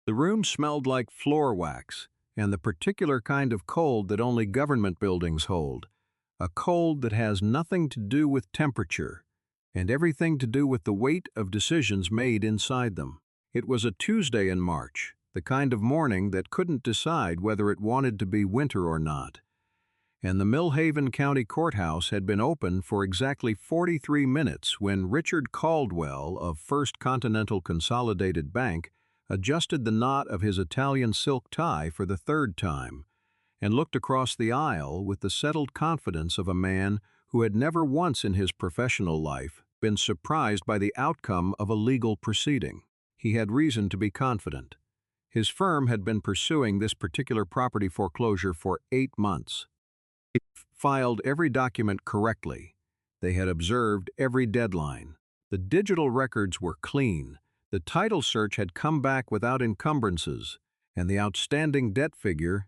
The room smelled like floor wax, and the particular kind of cold that only government buildings hold, a cold that has nothing to do with temperature and everything to do with the weight of decisions made inside them. It was a Tuesday in March, the kind of morning that couldn't decide whether it wanted to be winter or not. And the Millhaven County Courthouse had been open for exactly 43 minutes when Richard Caldwell of First Continental Consolidated Bank adjusted the knot of his Italian silk tie for the third time, and looked across the aisle with the settled confidence of a man who had never once in his professional life been surprised by the outcome of a legal proceeding. He had reason to be confident. His firm had been pursuing this particular property foreclosure for 8 months. They filed every document correctly. They had observed every deadline. The digital records were clean. The title search had come back without encumbrances, and the outstanding debt figure,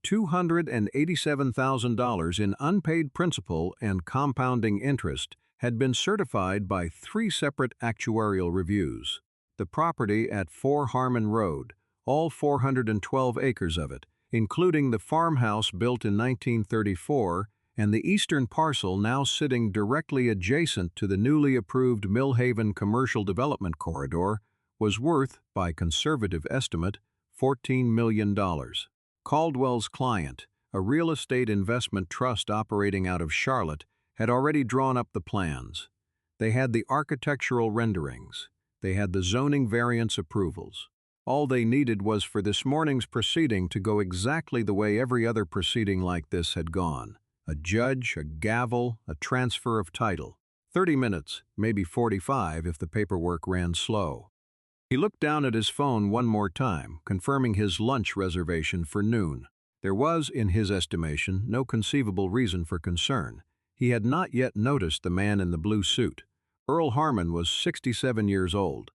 $287,000 in unpaid principal and compounding interest, had been certified by 3 separate actuarial reviews. The property at 4 Harmon Road, all 412 acres of it, including the farmhouse built in 1934 and the eastern parcel now sitting directly adjacent to the newly approved Millhaven Commercial Development Corridor, was worth, by conservative estimate, $14 million. Caldwell's client, a real estate investment trust operating out of Charlotte, had already drawn up the plans. They had the architectural renderings. They had the zoning variance approvals. All they needed was for this morning's proceeding to go exactly the way every other proceeding like this had gone. A judge, a gavel, a transfer of title. 30 minutes, maybe 45 if the paperwork ran slow. He looked down at his phone one more time, confirming his lunch reservation for noon. There was, in his estimation, no conceivable reason for concern. He had not yet noticed the man in the blue suit. Earl Harmon was 67 years old.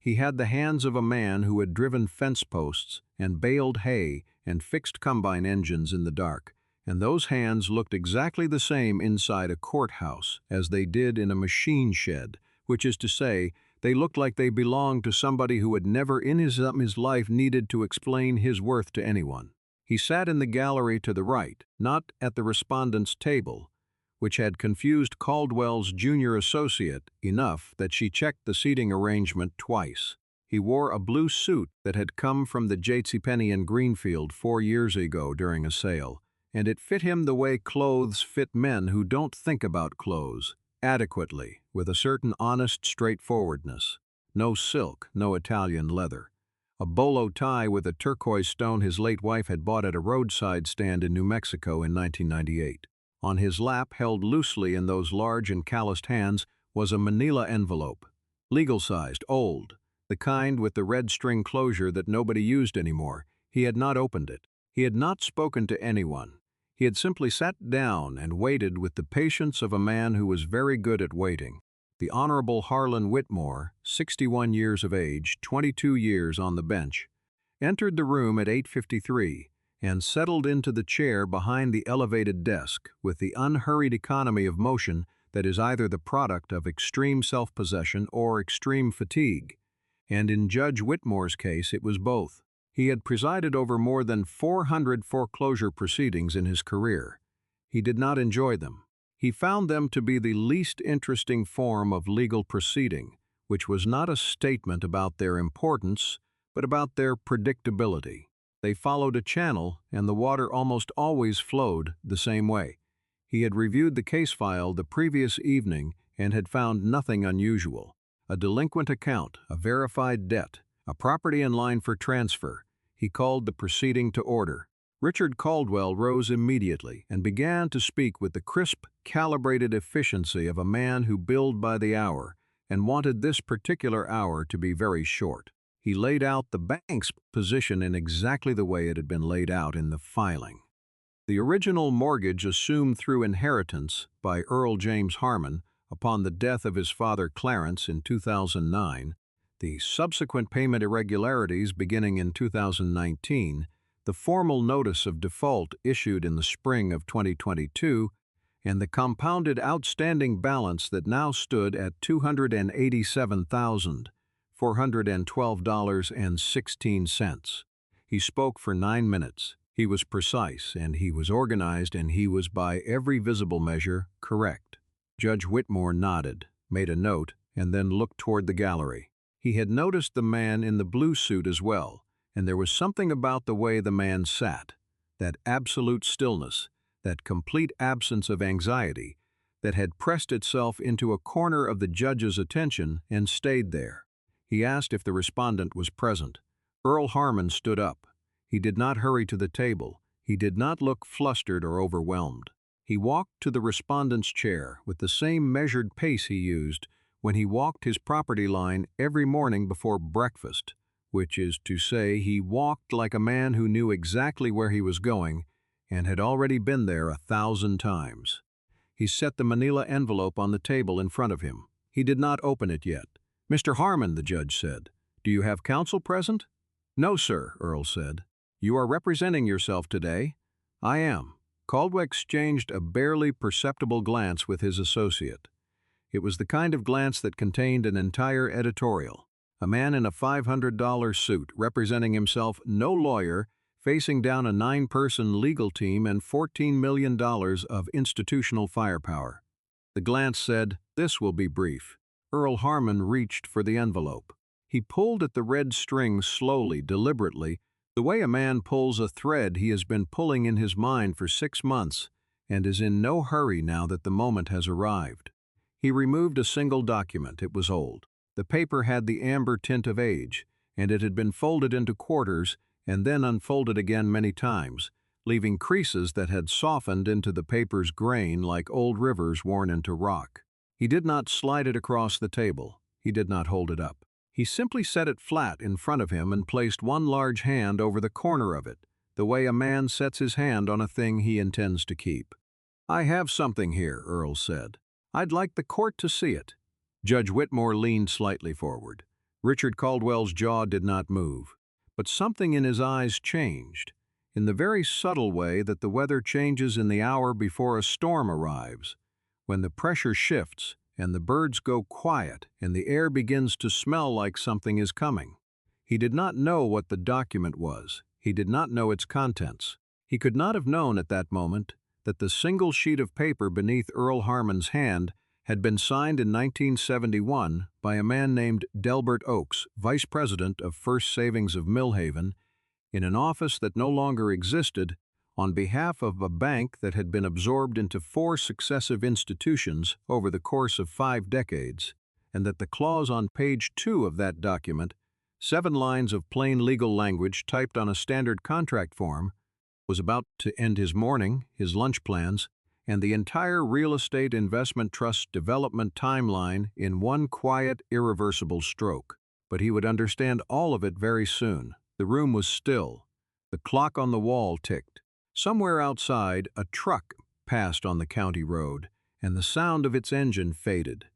He had the hands of a man who had driven fence posts and baled hay and fixed combine engines in the dark, and those hands looked exactly the same inside a courthouse as they did in a machine shed, which is to say, they looked like they belonged to somebody who had never in his life needed to explain his worth to anyone. He sat in the gallery to the right, not at the respondent's table, which had confused Caldwell's junior associate enough that she checked the seating arrangement twice. He wore a blue suit that had come from the JCPenney in Greenfield 4 years ago during a sale, and it fit him the way clothes fit men who don't think about clothes, adequately, with a certain honest straightforwardness. No silk, no Italian leather. A bolo tie with a turquoise stone his late wife had bought at a roadside stand in New Mexico in 1998. On his lap, held loosely in those large and calloused hands, was a manila envelope. Legal-sized, old, the kind with the red string closure that nobody used anymore. He had not opened it. He had not spoken to anyone. He had simply sat down and waited with the patience of a man who was very good at waiting. The Honorable Harlan Whitmore, 61 years of age, 22 years on the bench, entered the room at 8:53 and settled into the chair behind the elevated desk with the unhurried economy of motion that is either the product of extreme self-possession or extreme fatigue. And in Judge Whitmore's case, it was both. He had presided over more than 400 foreclosure proceedings in his career. He did not enjoy them. He found them to be the least interesting form of legal proceeding, which was not a statement about their importance, but about their predictability. They followed a channel, and the water almost always flowed the same way. He had reviewed the case file the previous evening and had found nothing unusual. A delinquent account, a verified debt, a property in line for transfer. He called the proceeding to order. Richard Caldwell rose immediately and began to speak with the crisp, calibrated efficiency of a man who billed by the hour and wanted this particular hour to be very short. He laid out the bank's position in exactly the way it had been laid out in the filing. The original mortgage assumed through inheritance by Earl James Harmon upon the death of his father Clarence in 2009, the subsequent payment irregularities beginning in 2019, the formal notice of default issued in the spring of 2022, and the compounded outstanding balance that now stood at $287,000, $412.16. He spoke for 9 minutes. He was precise, and he was organized, and he was by every visible measure correct. Judge Whitmore nodded, made a note, and then looked toward the gallery. He had noticed the man in the blue suit as well, and there was something about the way the man sat, that absolute stillness, that complete absence of anxiety, that had pressed itself into a corner of the judge's attention and stayed there. He asked if the respondent was present. Earl Harmon stood up. He did not hurry to the table. He did not look flustered or overwhelmed. He walked to the respondent's chair with the same measured pace he used when he walked his property line every morning before breakfast, which is to say, he walked like a man who knew exactly where he was going and had already been there 1,000 times. He set the manila envelope on the table in front of him. He did not open it yet. "Mr. Harmon," the judge said, "do you have counsel present?" "No, sir," Earl said. "You are representing yourself today?" "I am." Caldwell exchanged a barely perceptible glance with his associate. It was the kind of glance that contained an entire editorial. A man in a $500 suit, representing himself, no lawyer, facing down a 9-person legal team and $14 million of institutional firepower. The glance said, "This will be brief." Earl Harmon reached for the envelope. He pulled at the red string slowly, deliberately, the way a man pulls a thread he has been pulling in his mind for 6 months and is in no hurry now that the moment has arrived. He removed a single document. It was old. The paper had the amber tint of age, and it had been folded into quarters and then unfolded again many times, leaving creases that had softened into the paper's grain like old rivers worn into rock. He did not slide it across the table. He did not hold it up. He simply set it flat in front of him and placed one large hand over the corner of it, the way a man sets his hand on a thing he intends to keep. "I have something here," Earl said. "I'd like the court to see it." Judge Whitmore leaned slightly forward. Richard Caldwell's jaw did not move, but something in his eyes changed, in the very subtle way that the weather changes in the hour before a storm arrives, when the pressure shifts and the birds go quiet and the air begins to smell like something is coming. He did not know what the document was. He did not know its contents. He could not have known at that moment that the single sheet of paper beneath Earl Harmon's hand had been signed in 1971 by a man named Delbert Oakes, vice president of First Savings of Millhaven, in an office that no longer existed, on behalf of a bank that had been absorbed into 4 successive institutions over the course of 5 decades, and that the clause on page 2 of that document, 7 lines of plain legal language typed on a standard contract form, was about to end his morning, his lunch plans, and the entire real estate investment trust development timeline in one quiet, irreversible stroke. But he would understand all of it very soon. The room was still. The clock on the wall ticked. Somewhere outside, a truck passed on the county road, and the sound of its engine faded.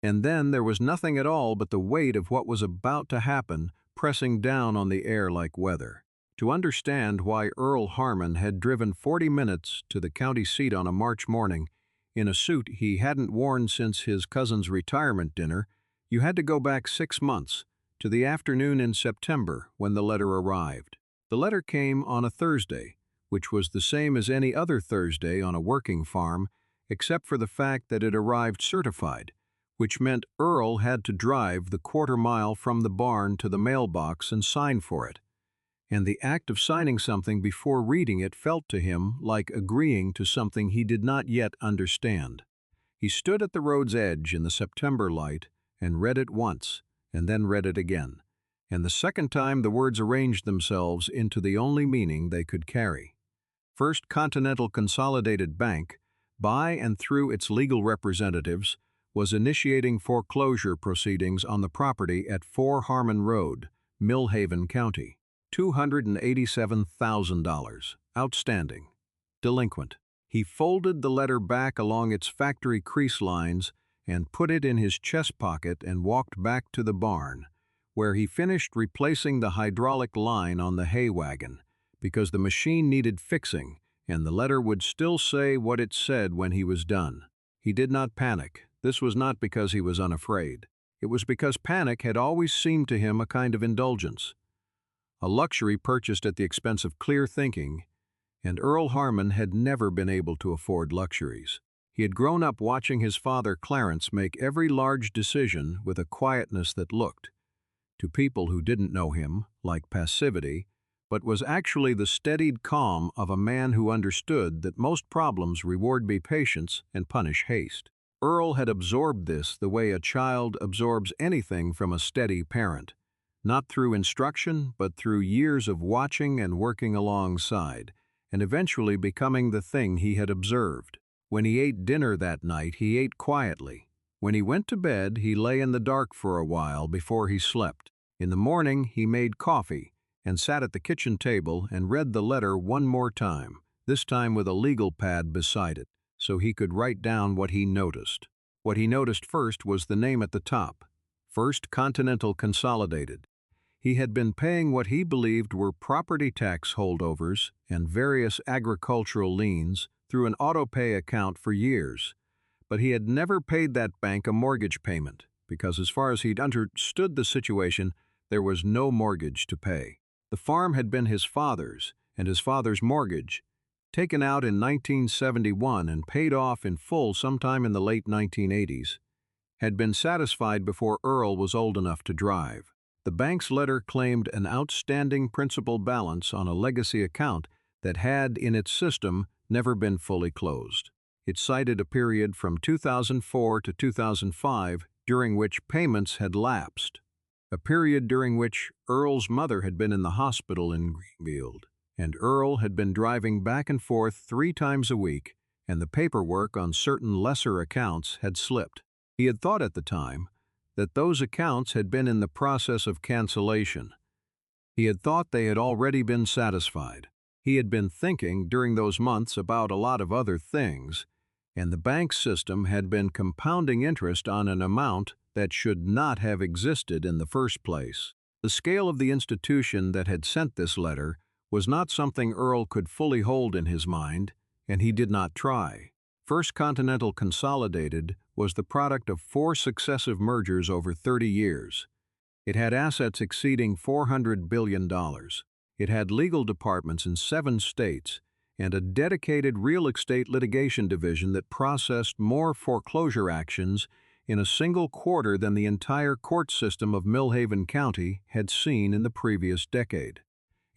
And then there was nothing at all but the weight of what was about to happen pressing down on the air like weather. To understand why Earl Harmon had driven 40 minutes to the county seat on a March morning in a suit he hadn't worn since his cousin's retirement dinner, you had to go back 6 months, to the afternoon in September when the letter arrived. The letter came on a Thursday, which was the same as any other Thursday on a working farm, except for the fact that it arrived certified, which meant Earl had to drive the quarter-mile from the barn to the mailbox and sign for it. And the act of signing something before reading it felt to him like agreeing to something he did not yet understand. He stood at the road's edge in the September light and read it once, and then read it again. And the second time the words arranged themselves into the only meaning they could carry. First Continental Consolidated Bank, by and through its legal representatives, was initiating foreclosure proceedings on the property at 4 Harmon Road, Millhaven County. $287,000. Outstanding. Delinquent. He folded the letter back along its factory crease lines and put it in his chest pocket and walked back to the barn, where he finished replacing the hydraulic line on the hay wagon, because the machine needed fixing, and the letter would still say what it said when he was done. He did not panic. This was not because he was unafraid. it was because panic had always seemed to him a kind of indulgence, a luxury purchased at the expense of clear thinking, and Earl Harmon had never been able to afford luxuries. He had grown up watching his father Clarence make every large decision with a quietness that looked, to people who didn't know him, like passivity, but was actually the steadied calm of a man who understood that most problems reward patience and punish haste. Earl had absorbed this the way a child absorbs anything from a steady parent, not through instruction but through years of watching and working alongside, and eventually becoming the thing he had observed. When he ate dinner that night, he ate quietly. When he went to bed, he lay in the dark for a while before he slept. In the morning, he made coffee and sat at the kitchen table and read the letter one more time, this time with a legal pad beside it, so he could write down what he noticed. What he noticed first was the name at the top, First Continental Consolidated. He had been paying what he believed were property tax holdovers and various agricultural liens through an auto-pay account for years, but he had never paid that bank a mortgage payment because, as far as he'd understood the situation, there was no mortgage to pay. The farm had been his father's, and his father's mortgage, taken out in 1971 and paid off in full sometime in the late 1980s, had been satisfied before Earl was old enough to drive. The bank's letter claimed an outstanding principal balance on a legacy account that had, in its system, never been fully closed. It cited a period from 2004 to 2005 during which payments had lapsed, a period during which Earl's mother had been in the hospital in Greenfield, and Earl had been driving back and forth 3 times a week, and the paperwork on certain lesser accounts had slipped. He had thought at the time that those accounts had been in the process of cancellation. He had thought they had already been satisfied. He had been thinking during those months about a lot of other things, and the bank system had been compounding interest on an amount that should not have existed in the first place. The scale of the institution that had sent this letter was not something Earl could fully hold in his mind, and he did not try. First Continental Consolidated was the product of 4 successive mergers over 30 years. It had assets exceeding $400 billion. It had legal departments in 7 states and a dedicated real estate litigation division that processed more foreclosure actions in a single quarter than the entire court system of Millhaven County had seen in the previous decade.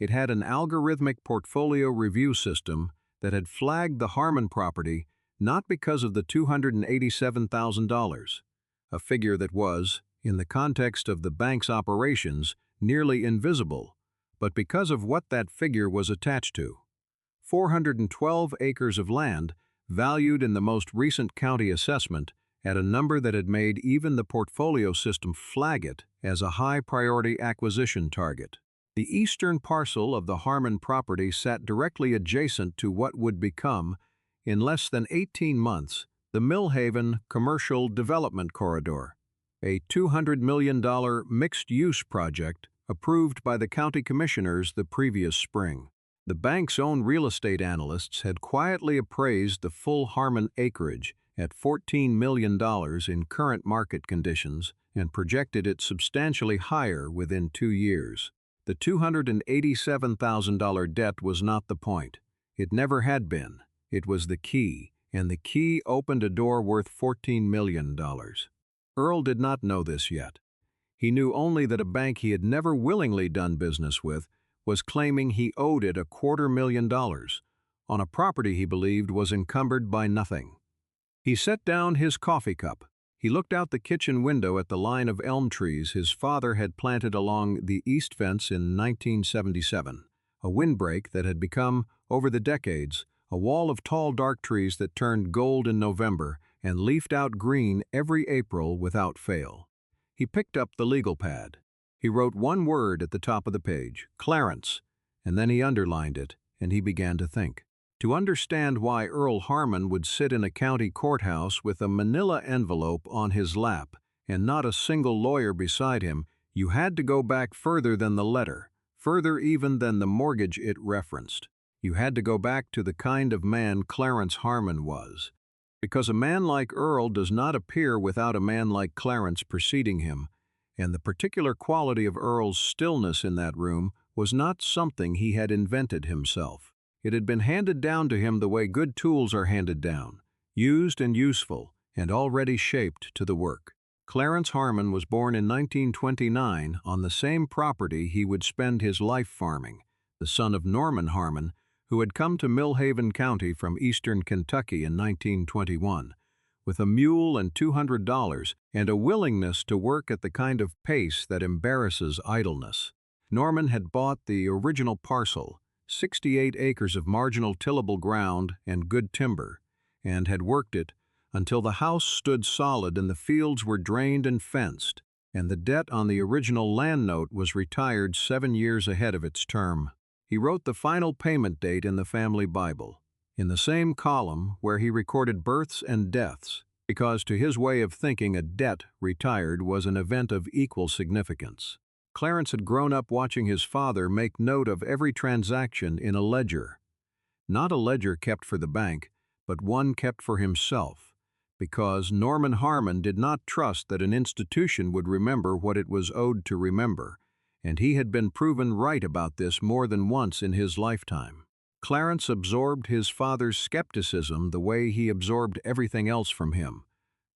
It had an algorithmic portfolio review system that had flagged the Harmon property not because of the $287,000, a figure that was, in the context of the bank's operations, nearly invisible, but because of what that figure was attached to. 412 acres of land, valued in the most recent county assessment at a number that had made even the portfolio system flag it as a high-priority acquisition target. The eastern parcel of the Harmon property sat directly adjacent to what would become, in less than 18 months, the Millhaven Commercial Development Corridor, a $200 million mixed-use project approved by the county commissioners the previous spring. The bank's own real estate analysts had quietly appraised the full Harmon acreage at $14 million in current market conditions and projected it substantially higher within 2 years. The $287,000 debt was not the point. It never had been. It was the key, and the key opened a door worth $14 million. Earl did not know this yet. He knew only that a bank he had never willingly done business with was claiming he owed it $250,000 on a property he believed was encumbered by nothing. He set down his coffee cup. He looked out the kitchen window at the line of elm trees his father had planted along the east fence in 1977, a windbreak that had become, over the decades, a wall of tall dark trees that turned gold in November and leafed out green every April without fail. He picked up the legal pad. He wrote one word at the top of the page, Clarence, and then he underlined it, and he began to think. To understand why Earl Harmon would sit in a county courthouse with a manila envelope on his lap and not a single lawyer beside him, you had to go back further than the letter, further even than the mortgage it referenced. You had to go back to the kind of man Clarence Harmon was. because a man like Earl does not appear without a man like Clarence preceding him, and the particular quality of Earl's stillness in that room was not something he had invented himself. It had been handed down to him the way good tools are handed down, used and useful, and already shaped to the work. Clarence Harmon was born in 1929 on the same property he would spend his life farming, the son of Norman Harmon, who had come to Millhaven County from eastern Kentucky in 1921, with a mule and $200 and a willingness to work at the kind of pace that embarrasses idleness. Norman had bought the original parcel, 68 acres of marginal tillable ground and good timber, and had worked it until the house stood solid and the fields were drained and fenced, and the debt on the original land note was retired 7 years ahead of its term. He wrote the final payment date in the family Bible, in the same column where he recorded births and deaths, because to his way of thinking a debt retired was an event of equal significance. Clarence had grown up watching his father make note of every transaction in a ledger. Not a ledger kept for the bank, but one kept for himself, because Norman Harmon did not trust that an institution would remember what it was owed to remember, and he had been proven right about this more than once in his lifetime. Clarence absorbed his father's skepticism the way he absorbed everything else from him,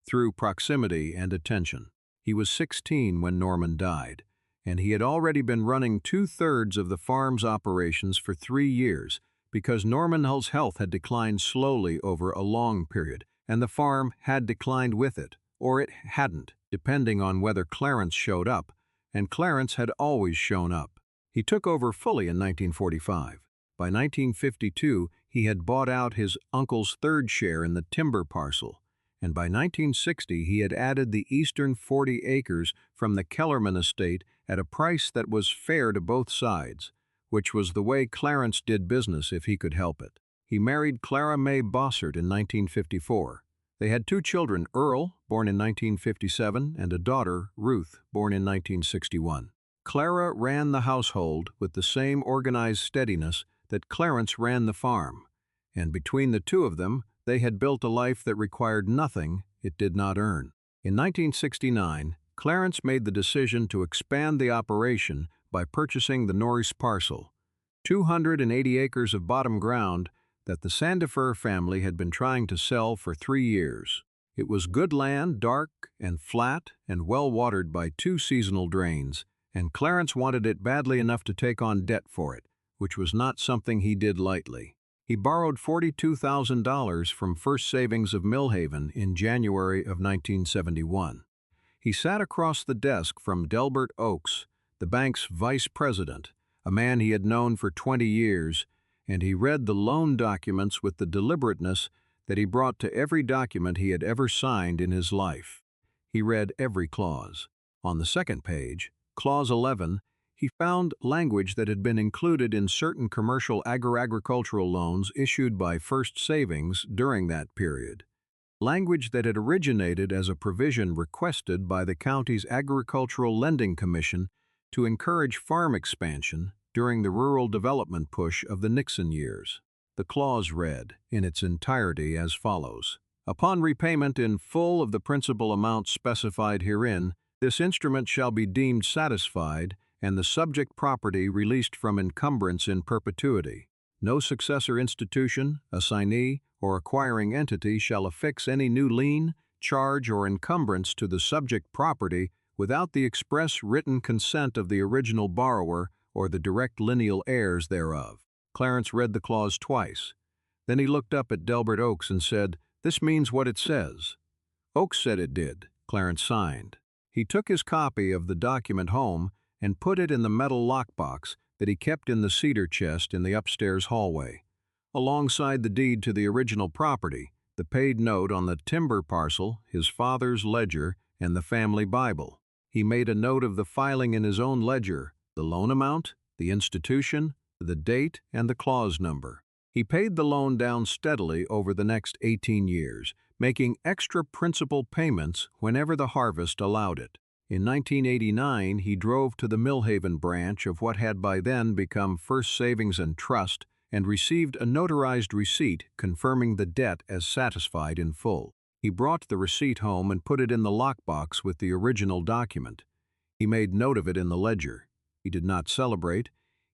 through proximity and attention. He was 16 when Norman died, and he had already been running 2/3 of the farm's operations for 3 years because Norman's health had declined slowly over a long period, and the farm had declined with it, or it hadn't, depending on whether Clarence showed up, and Clarence had always shown up. He took over fully in 1945. By 1952, he had bought out his uncle's third share in the timber parcel, and by 1960 he had added the eastern 40 acres from the Kellerman estate at a price that was fair to both sides, which was the way Clarence did business if he could help it. He married Clara May Bossert in 1954. They had 2 children, Earl, born in 1957, and a daughter, Ruth, born in 1961. Clara ran the household with the same organized steadiness that Clarence ran the farm, and between the two of them, they had built a life that required nothing it did not earn. In 1969, Clarence made the decision to expand the operation by purchasing the Norris parcel, 280 acres of bottom ground that the Sandifer family had been trying to sell for 3 years. It was good land, dark and flat and well watered by 2 seasonal drains, and Clarence wanted it badly enough to take on debt for it, which was not something he did lightly. He borrowed $42,000 from First Savings of Millhaven in January of 1971. He sat across the desk from Delbert Oakes, the bank's vice president, a man he had known for 20 years, and he read the loan documents with the deliberateness that he brought to every document he had ever signed in his life. He read every clause. On the second page, Clause 11, he found language that had been included in certain commercial agricultural loans issued by First Savings during that period. Language that had originated as a provision requested by the county's Agricultural Lending Commission to encourage farm expansion during the rural development push of the Nixon years. The clause read, in its entirety, as follows: "Upon repayment in full of the principal amount specified herein, this instrument shall be deemed satisfied and the subject property released from encumbrance in perpetuity. No successor institution, assignee, or acquiring entity shall affix any new lien, charge, or encumbrance to the subject property without the express written consent of the original borrower or the direct lineal heirs thereof." Clarence read the clause twice. Then he looked up at Delbert Oakes and said, "This means what it says." Oakes said it did. Clarence signed. He took his copy of the document home and put it in the metal lockbox that he kept in the cedar chest in the upstairs hallway, alongside the deed to the original property, the paid note on the timber parcel, his father's ledger, and the family Bible. He made a note of the filing in his own ledger, the loan amount, the institution, the date, and the clause number. He paid the loan down steadily over the next 18 years, making extra principal payments whenever the harvest allowed it. In 1989, he drove to the Millhaven branch of what had by then become First Savings and Trust and received a notarized receipt confirming the debt as satisfied in full. He brought the receipt home and put it in the lockbox with the original document. He made note of it in the ledger. He did not celebrate.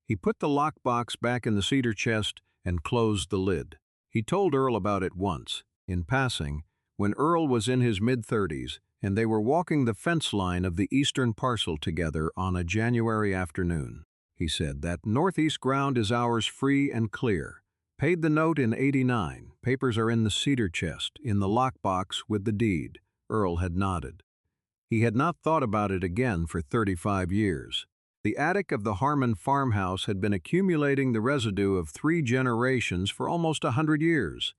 He put the lockbox back in the cedar chest and closed the lid. He told Earl about it once, in passing, when Earl was in his mid-30s and they were walking the fence line of the eastern parcel together on a January afternoon. He said, "That northeast ground is ours free and clear. Paid the note in '89. Papers are in the cedar chest, in the lockbox with the deed." Earl had nodded. He had not thought about it again for 35 years. The attic of the Harmon farmhouse had been accumulating the residue of 3 generations for almost 100 years,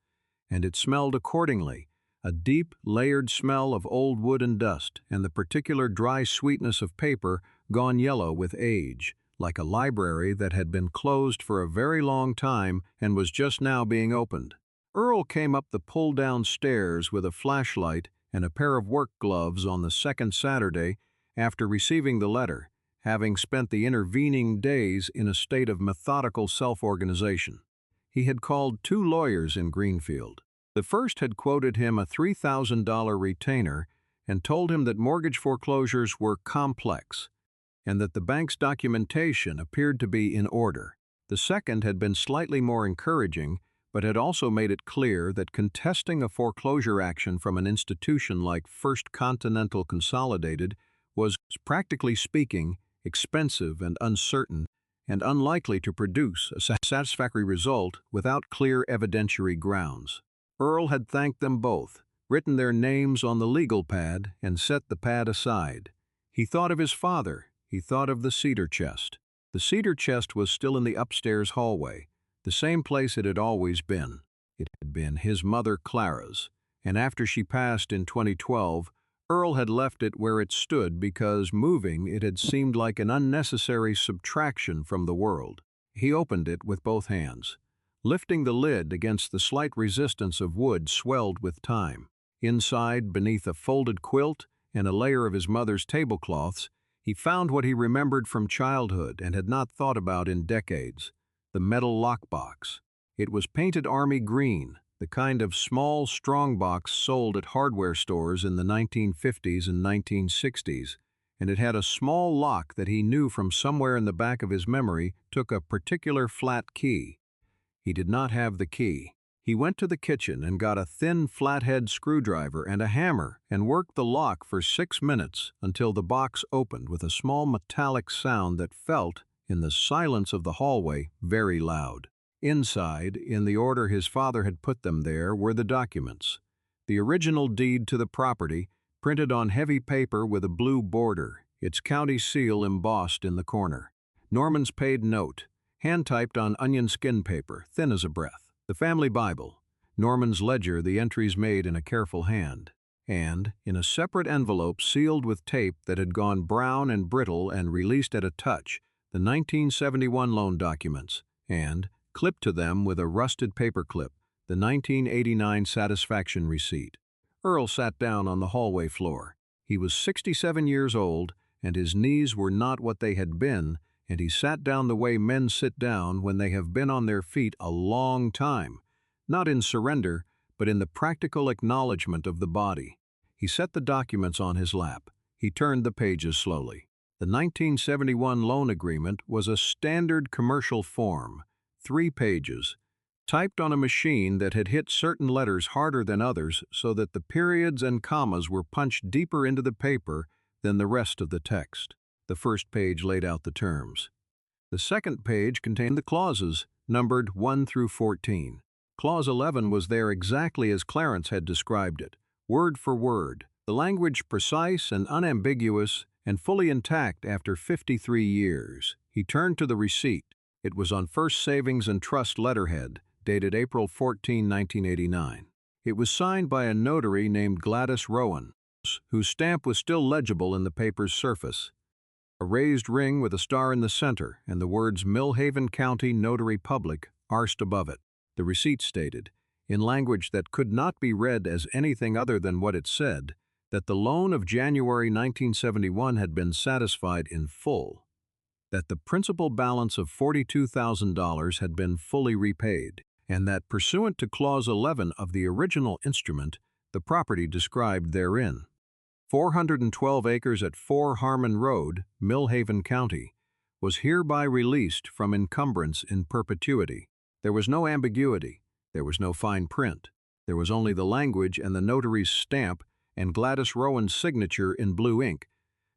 and it smelled accordingly, a deep, layered smell of old wood and dust, and the particular dry sweetness of paper gone yellow with age, like a library that had been closed for a very long time and was just now being opened. Earl came up the pull-down stairs with a flashlight and a pair of work gloves on the second Saturday after receiving the letter, having spent the intervening days in a state of methodical self-organization. He had called 2 lawyers in Greenfield. The first had quoted him a $3,000 retainer and told him that mortgage foreclosures were complex and that the bank's documentation appeared to be in order. The second had been slightly more encouraging, but had also made it clear that contesting a foreclosure action from an institution like First Continental Consolidated was, practically speaking, expensive and uncertain, and unlikely to produce a satisfactory result without clear evidentiary grounds. Earl had thanked them both, written their names on the legal pad, and set the pad aside. He thought of his father. He thought of the cedar chest. The cedar chest was still in the upstairs hallway, the same place it had always been. It had been his mother Clara's, and after she passed in 2012, Earl had left it where it stood because moving it had seemed like an unnecessary subtraction from the world. He opened it with both hands, lifting the lid against the slight resistance of wood swelled with time. Inside, beneath a folded quilt and a layer of his mother's tablecloths, he found what he remembered from childhood and had not thought about in decades: the metal lockbox. It was painted army green, the kind of small, strong box sold at hardware stores in the 1950s and 1960s, and it had a small lock that he knew from somewhere in the back of his memory took a particular flat key. He did not have the key. He went to the kitchen and got a thin flathead screwdriver and a hammer and worked the lock for 6 minutes until the box opened with a small metallic sound that felt, in the silence of the hallway, very loud. Inside, in the order his father had put them there, were the documents. The original deed to the property, printed on heavy paper with a blue border, its county seal embossed in the corner. Norman's paid note, hand-typed on onion skin paper, thin as a breath. The family Bible, Norman's ledger, the entries made in a careful hand. And, in a separate envelope sealed with tape that had gone brown and brittle and released at a touch, the 1971 loan documents, and, clipped to them with a rusted paperclip, the 1989 satisfaction receipt. Earl sat down on the hallway floor. He was 67 years old, and his knees were not what they had been, and he sat down the way men sit down when they have been on their feet a long time, not in surrender, but in the practical acknowledgement of the body. He set the documents on his lap. He turned the pages slowly. The 1971 loan agreement was a standard commercial form, 3 pages, typed on a machine that had hit certain letters harder than others so that the periods and commas were punched deeper into the paper than the rest of the text. The first page laid out the terms. The second page contained the clauses, numbered 1 through 14. Clause 11 was there exactly as Clarence had described it, word for word, the language precise and unambiguous and fully intact after 53 years. He turned to the receipt. It was on First Savings and Trust letterhead, dated April 14, 1989. It was signed by a notary named Gladys Rowan, whose stamp was still legible in the paper's surface. A raised ring with a star in the center and the words Millhaven County Notary Public arched above it. The receipt stated, in language that could not be read as anything other than what it said, that the loan of January 1971 had been satisfied in full. that the principal balance of $42,000 had been fully repaid, and that pursuant to Clause 11 of the original instrument, the property described therein, 412 acres at 4 Harmon Road, Millhaven County, was hereby released from encumbrance in perpetuity. There was no ambiguity, there was no fine print, there was only the language and the notary's stamp and Gladys Rowan's signature in blue ink,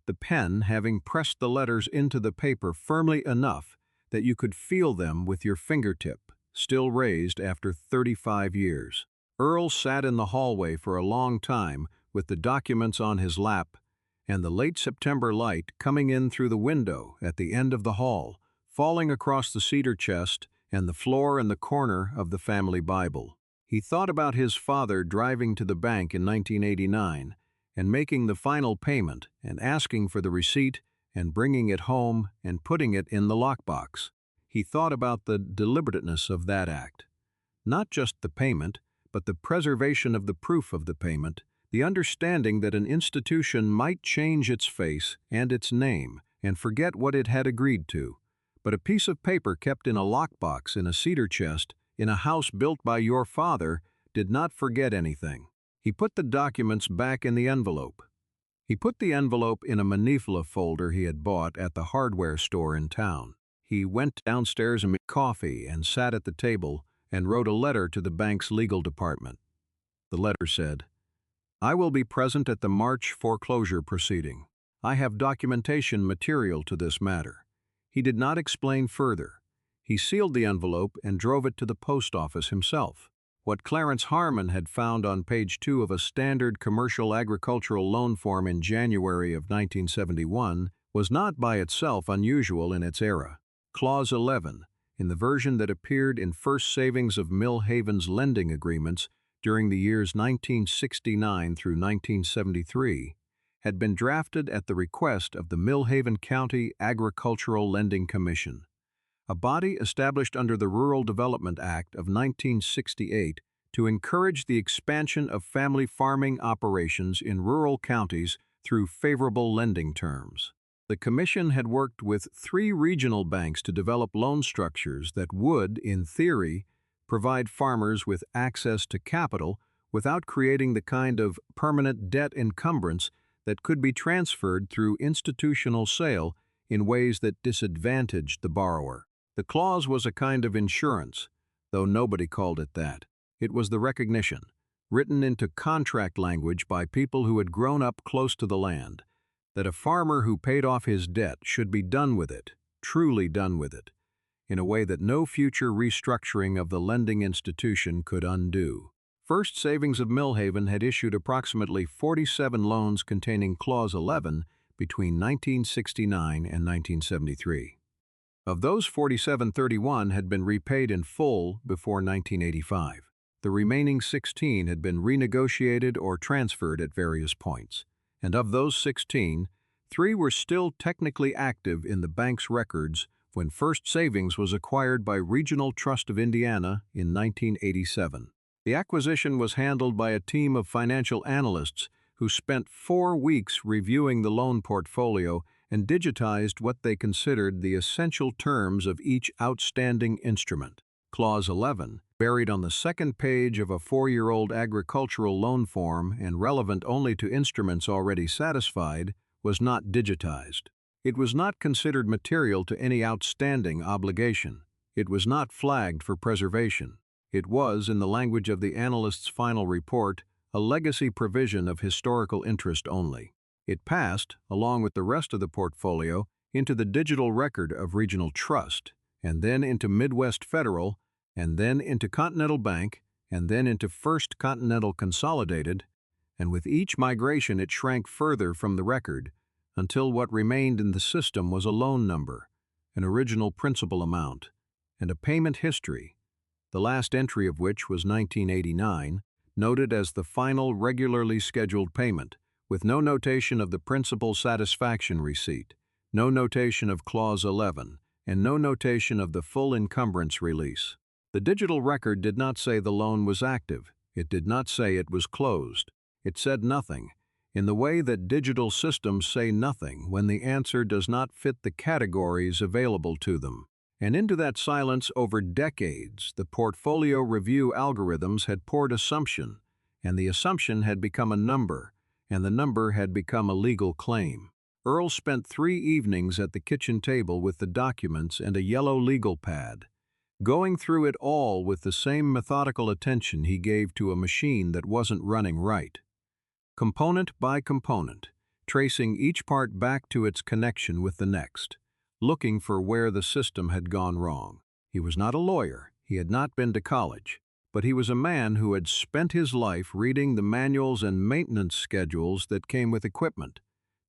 the pen having pressed the letters into the paper firmly enough that you could feel them with your fingertip, still raised after 35 years. Earl sat in the hallway for a long time with the documents on his lap, and the late September light coming in through the window at the end of the hall, falling across the cedar chest and the floor and the corner of the family Bible. He thought about his father driving to the bank in 1989 and making the final payment and asking for the receipt and bringing it home and putting it in the lockbox. He thought about the deliberateness of that act. Not just the payment, but the preservation of the proof of the payment, the understanding that an institution might change its face and its name and forget what it had agreed to, but a piece of paper kept in a lockbox in a cedar chest in a house built by your father did not forget anything. He put the documents back in the envelope. He put the envelope in a manila folder he had bought at the hardware store in town. He went downstairs and made coffee and sat at the table and wrote a letter to the bank's legal department. The letter said, "I will be present at the March foreclosure proceeding. I have documentation material to this matter." He did not explain further. He sealed the envelope and drove it to the post office himself. What Clarence Harmon had found on page 2 of a standard commercial agricultural loan form in January of 1971 was not by itself unusual in its era. Clause 11, in the version that appeared in First Savings of Millhaven's lending agreements during the years 1969 through 1973, had been drafted at the request of the Millhaven County Agricultural Lending Commission, a body established under the Rural Development Act of 1968 to encourage the expansion of family farming operations in rural counties through favorable lending terms. The Commission had worked with 3 regional banks to develop loan structures that would, in theory, provide farmers with access to capital without creating the kind of permanent debt encumbrance that could be transferred through institutional sale in ways that disadvantaged the borrower. The clause was a kind of insurance, though nobody called it that. It was the recognition, written into contract language by people who had grown up close to the land, that a farmer who paid off his debt should be done with it, truly done with it, in a way that no future restructuring of the lending institution could undo. First Savings of Millhaven had issued approximately 47 loans containing Clause 11 between 1969 and 1973. Of those 47, 31 had been repaid in full before 1985. The remaining 16 had been renegotiated or transferred at various points. And of those 16, 3 were still technically active in the bank's records when First Savings was acquired by Regional Trust of Indiana in 1987. The acquisition was handled by a team of financial analysts who spent 4 weeks reviewing the loan portfolio and digitized what they considered the essential terms of each outstanding instrument. Clause 11, buried on the second page of a 4-year-old agricultural loan form and relevant only to instruments already satisfied, was not digitized. It was not considered material to any outstanding obligation. It was not flagged for preservation. It was, in the language of the analyst's final report, a legacy provision of historical interest only. It passed, along with the rest of the portfolio, into the digital record of Regional Trust, and then into Midwest Federal, and then into Continental Bank, and then into First Continental Consolidated, and with each migration it shrank further from the record, until what remained in the system was a loan number, an original principal amount, and a payment history, the last entry of which was 1989, noted as the final regularly scheduled payment, with no notation of the principal satisfaction receipt, no notation of Clause 11, and no notation of the full encumbrance release. The digital record did not say the loan was active. It did not say it was closed. It said nothing. in the way that digital systems say nothing when the answer does not fit the categories available to them. And into that silence over decades, the portfolio review algorithms had poured assumption, and the assumption had become a number, and the number had become a legal claim. Earl spent 3 evenings at the kitchen table with the documents and a yellow legal pad, going through it all with the same methodical attention he gave to a machine that wasn't running right. Component by component, tracing each part back to its connection with the next, looking for where the system had gone wrong. He was not a lawyer, he had not been to college, but he was a man who had spent his life reading the manuals and maintenance schedules that came with equipment,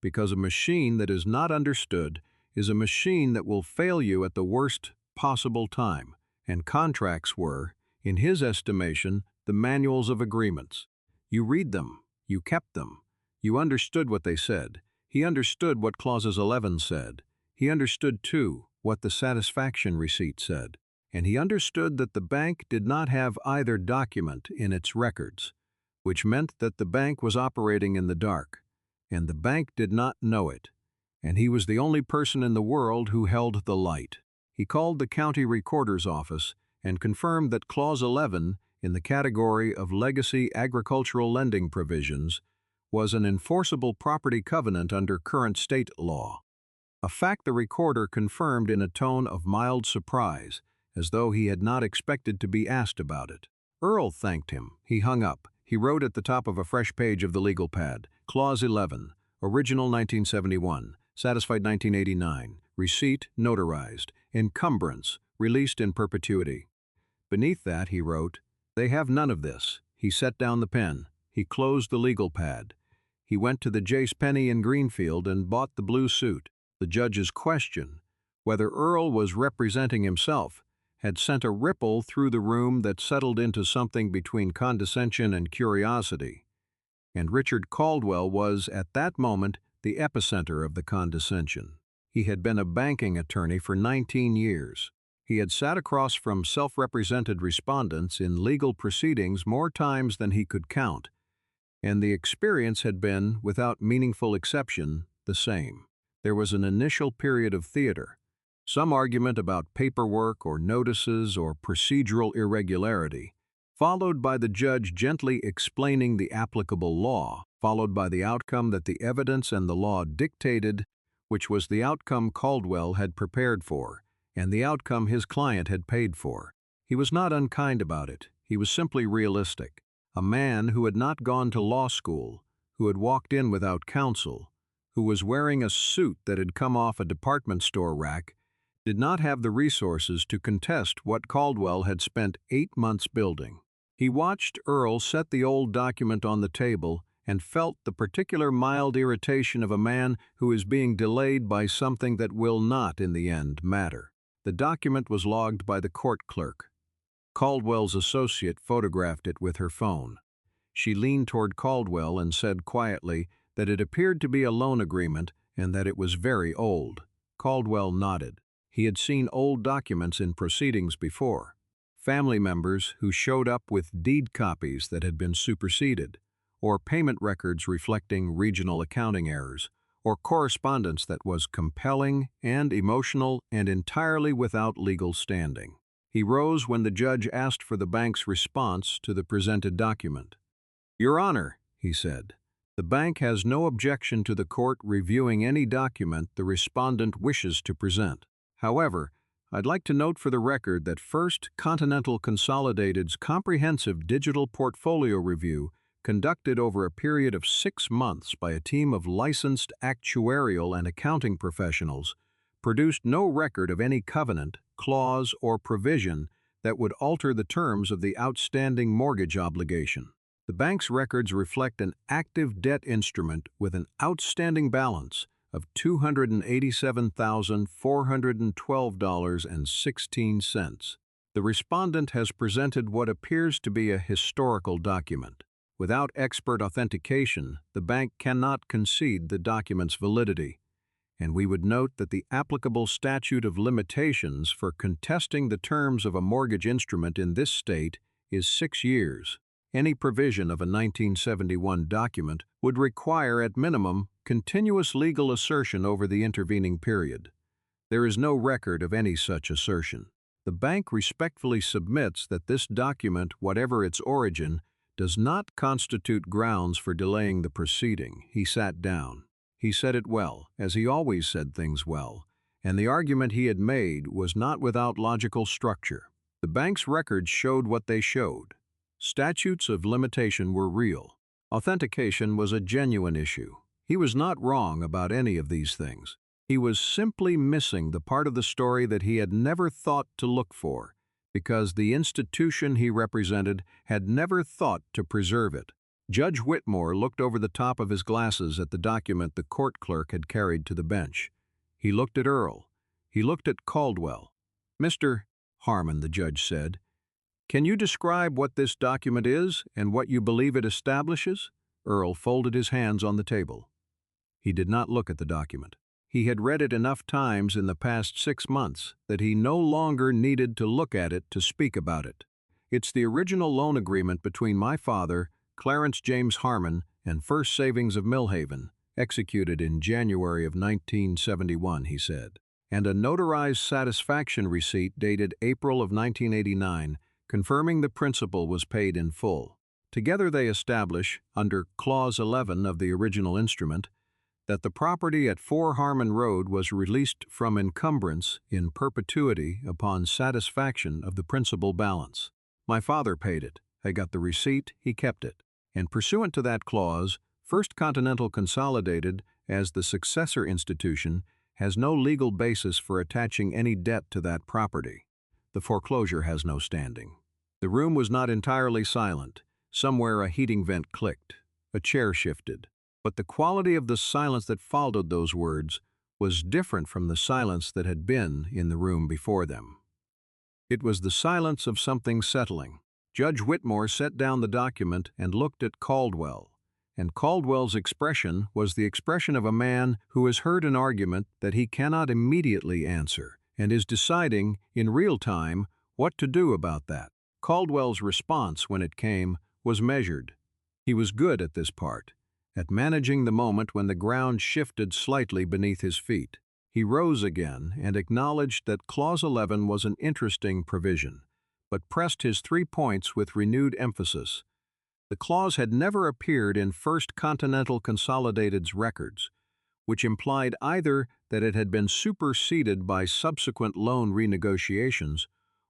because a machine that is not understood is a machine that will fail you at the worst possible time, and contracts were, in his estimation, the manuals of agreements. You read them, you kept them, you understood what they said. He understood what clauses 11 said. He understood, too, what the satisfaction receipt said. And he understood that the bank did not have either document in its records, which meant that the bank was operating in the dark, and the bank did not know it, and he was the only person in the world who held the light. He called the county recorder's office and confirmed that Clause 11 in the category of legacy agricultural lending provisions was an enforceable property covenant under current state law, a fact the recorder confirmed in a tone of mild surprise, as though he had not expected to be asked about it. Earl thanked him. He hung up. He wrote at the top of a fresh page of the legal pad, Clause 11, original 1971, satisfied 1989, receipt notarized, encumbrance, released in perpetuity. Beneath that he wrote, "They have none of this." He set down the pen. He closed the legal pad. He went to the Jace Penny in Greenfield and bought the blue suit. The judge's question, whether Earl was representing himself, had sent a ripple through the room that settled into something between condescension and curiosity. And Richard Caldwell was, at that moment, the epicenter of the condescension. He had been a banking attorney for 19 years. He had sat across from self-represented respondents in legal proceedings more times than he could count, and the experience had been, without meaningful exception, the same. There was an initial period of theater, some argument about paperwork or notices or procedural irregularity, followed by the judge gently explaining the applicable law, followed by the outcome that the evidence and the law dictated, which was the outcome Caldwell had prepared for, and the outcome his client had paid for. He was not unkind about it. He was simply realistic. A man who had not gone to law school, who had walked in without counsel, who was wearing a suit that had come off a department store rack, did not have the resources to contest what Caldwell had spent 8 months building. He watched Earl set the old document on the table and felt the particular mild irritation of a man who is being delayed by something that will not, in the end, matter. The document was logged by the court clerk. Caldwell's associate photographed it with her phone. She leaned toward Caldwell and said quietly that it appeared to be a loan agreement and that it was very old. Caldwell nodded. He had seen old documents in proceedings before. Family members who showed up with deed copies that had been superseded, or payment records reflecting regional accounting errors, or correspondence that was compelling and emotional and entirely without legal standing. He rose when the judge asked for the bank's response to the presented document. "Your Honor," he said, "the bank has no objection to the court reviewing any document the respondent wishes to present. However, I'd like to note for the record that First Continental Consolidated's comprehensive digital portfolio review, conducted over a period of 6 months by a team of licensed actuarial and accounting professionals, produced no record of any covenant, clause, or provision that would alter the terms of the outstanding mortgage obligation. The bank's records reflect an active debt instrument with an outstanding balance of $287,412.16. The respondent has presented what appears to be a historical document. Without expert authentication, the bank cannot concede the document's validity, and we would note that the applicable statute of limitations for contesting the terms of a mortgage instrument in this state is 6 years. Any provision of a 1971 document would require, at minimum, continuous legal assertion over the intervening period. There is no record of any such assertion. The bank respectfully submits that this document, whatever its origin, does not constitute grounds for delaying the proceeding. He sat down. He said it well, as he always said things well, and the argument he had made was not without logical structure. The bank's records showed what they showed. Statutes of limitation were real. Authentication was a genuine issue. He was not wrong about any of these things. He was simply missing the part of the story that he had never thought to look for, because the institution he represented had never thought to preserve it. Judge Whitmore looked over the top of his glasses at the document the court clerk had carried to the bench. He looked at Earl. He looked at Caldwell. "Mr. Harmon," the judge said, "can you describe what this document is and what you believe it establishes?" Earl folded his hands on the table. He did not look at the document. He had read it enough times in the past 6 months that he no longer needed to look at it to speak about it. "It's the original loan agreement between my father, Clarence James Harmon, and First Savings of Millhaven, executed in January of 1971, he said, and a notarized satisfaction receipt dated April of 1989, confirming the principal was paid in full. Together they establish, under Clause 11 of the original instrument, that the property at 4 Harmon Road was released from encumbrance in perpetuity upon satisfaction of the principal balance. My father paid it. I got the receipt, he kept it. And pursuant to that clause, First Continental Consolidated, as the successor institution, has no legal basis for attaching any debt to that property. The foreclosure has no standing." The room was not entirely silent. Somewhere a heating vent clicked. A chair shifted. But the quality of the silence that followed those words was different from the silence that had been in the room before them. It was the silence of something settling. Judge Whitmore set down the document and looked at Caldwell, and Caldwell's expression was the expression of a man who has heard an argument that he cannot immediately answer and is deciding, in real time, what to do about that. Caldwell's response, when it came, was measured. He was good at this part, at managing the moment when the ground shifted slightly beneath his feet. He rose again and acknowledged that Clause 11 was an interesting provision, but pressed his 3 points with renewed emphasis. The clause had never appeared in First Continental Consolidated's records, which implied either that it had been superseded by subsequent loan renegotiations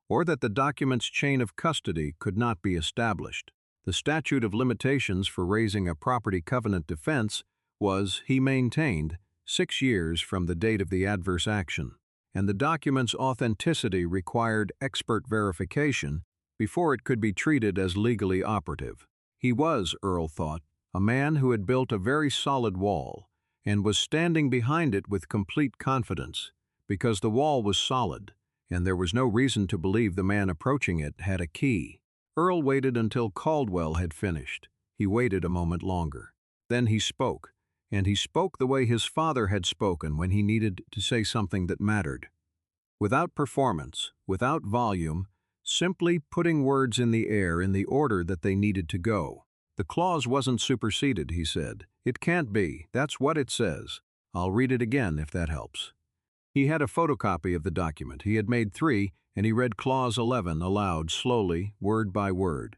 or that the document's chain of custody could not be established. The statute of limitations for raising a property covenant defense was, he maintained, 6 years from the date of the adverse action, and the document's authenticity required expert verification before it could be treated as legally operative. He was, Earl thought, a man who had built a very solid wall and was standing behind it with complete confidence, because the wall was solid, and there was no reason to believe the man approaching it had a key. Earl waited until Caldwell had finished. He waited a moment longer. Then he spoke, and he spoke the way his father had spoken when he needed to say something that mattered. Without performance, without volume, simply putting words in the air in the order that they needed to go. "The clause wasn't superseded," he said. "It can't be. That's what it says. I'll read it again if that helps." He had a photocopy of the document. He had made 3, and he read Clause 11 aloud slowly, word by word.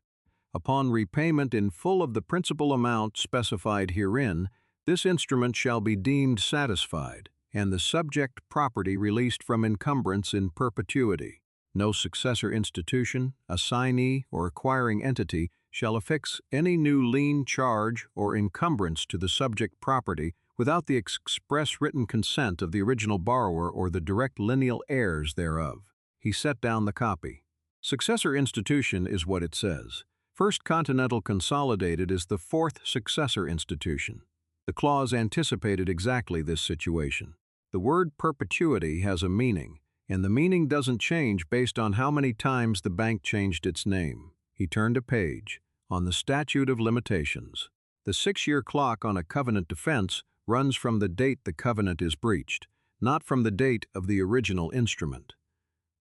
"Upon repayment in full of the principal amount specified herein, this instrument shall be deemed satisfied, and the subject property released from encumbrance in perpetuity. No successor institution, assignee, or acquiring entity shall affix any new lien, charge, or encumbrance to the subject property without the express written consent of the original borrower or the direct lineal heirs thereof." He set down the copy. Successor institution is what it says. First Continental Consolidated is the 4th successor institution. The clause anticipated exactly this situation. The word perpetuity has a meaning, and the meaning doesn't change based on how many times the bank changed its name. He turned a page. On the statute of limitations. The 6-year clock on a covenant defense runs from the date the covenant is breached, not from the date of the original instrument.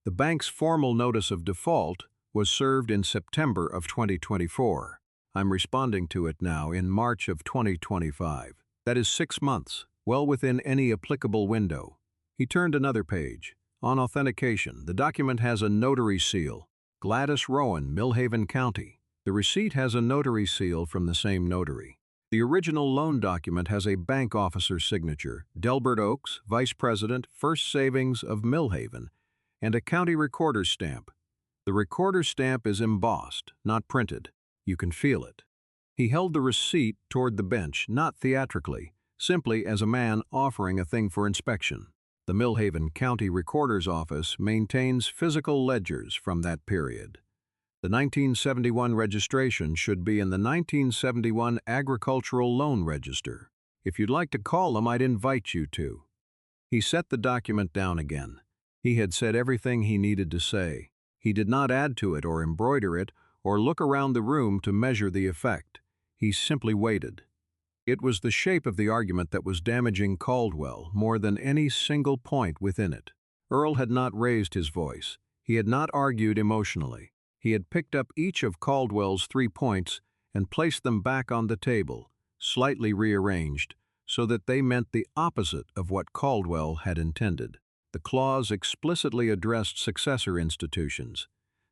The bank's formal notice of default was served in September of 2024. I'm responding to it now in March of 2025. That is 6 months, well within any applicable window. He turned another page. On authentication, the document has a notary seal. Gladys Rowan, Millhaven County. The receipt has a notary seal from the same notary. The original loan document has a bank officer's signature, Delbert Oaks, Vice President, First Savings of Millhaven, and a county recorder's stamp. The recorder's stamp is embossed, not printed. You can feel it. He held the receipt toward the bench, not theatrically, simply as a man offering a thing for inspection. The Millhaven County Recorder's Office maintains physical ledgers from that period. The 1971 registration should be in the 1971 Agricultural Loan Register. If you'd like to call them, I'd invite you to. He set the document down again. He had said everything he needed to say. He did not add to it or embroider it or look around the room to measure the effect. He simply waited. It was the shape of the argument that was damaging Caldwell more than any single point within it. Earl had not raised his voice. He had not argued emotionally. He had picked up each of Caldwell's 3 points and placed them back on the table, slightly rearranged, so that they meant the opposite of what Caldwell had intended. The clause explicitly addressed successor institutions.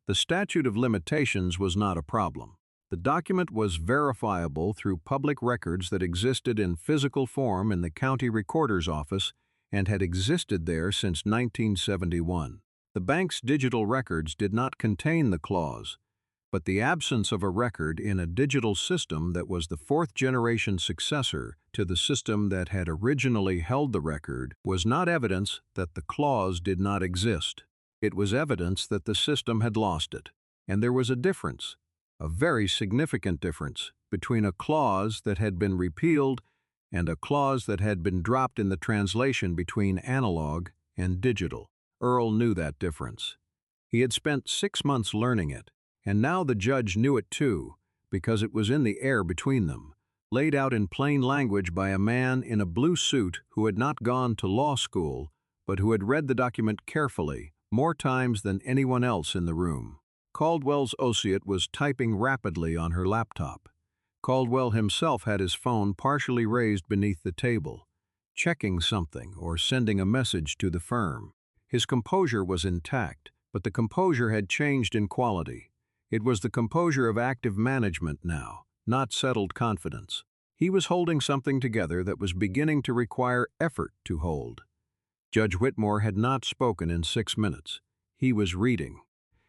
The statute of limitations was not a problem. The document was verifiable through public records that existed in physical form in the county recorder's office and had existed there since 1971. The bank's digital records did not contain the clause, but the absence of a record in a digital system that was the fourth-generation successor to the system that had originally held the record was not evidence that the clause did not exist. It was evidence that the system had lost it, and there was a difference. A very significant difference between a clause that had been repealed and a clause that had been dropped in the translation between analog and digital. Earl knew that difference. He had spent 6 months learning it, and now the judge knew it too, because it was in the air between them, laid out in plain language by a man in a blue suit who had not gone to law school, but who had read the document carefully, more times than anyone else in the room. Caldwell's associate was typing rapidly on her laptop. Caldwell himself had his phone partially raised beneath the table, checking something or sending a message to the firm. His composure was intact, but the composure had changed in quality. It was the composure of active management now, not settled confidence. He was holding something together that was beginning to require effort to hold. Judge Whitmore had not spoken in 6 minutes. He was reading.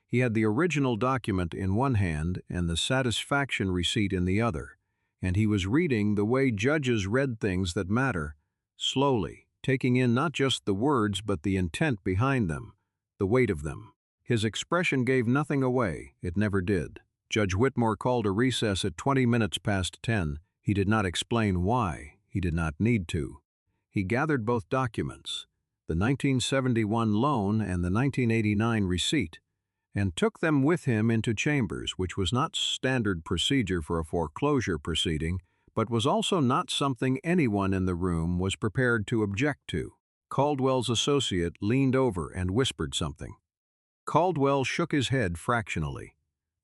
He had the original document in one hand and the satisfaction receipt in the other, and he was reading the way judges read things that matter, slowly, taking in not just the words but the intent behind them, the weight of them. His expression gave nothing away, it never did. Judge Whitmore called a recess at 20 minutes past 10. He did not explain why. He did not need to. He gathered both documents, the 1971 loan and the 1989 receipt, and took them with him into chambers, which was not standard procedure for a foreclosure proceeding, but was also not something anyone in the room was prepared to object to. Caldwell's associate leaned over and whispered something. Caldwell shook his head fractionally.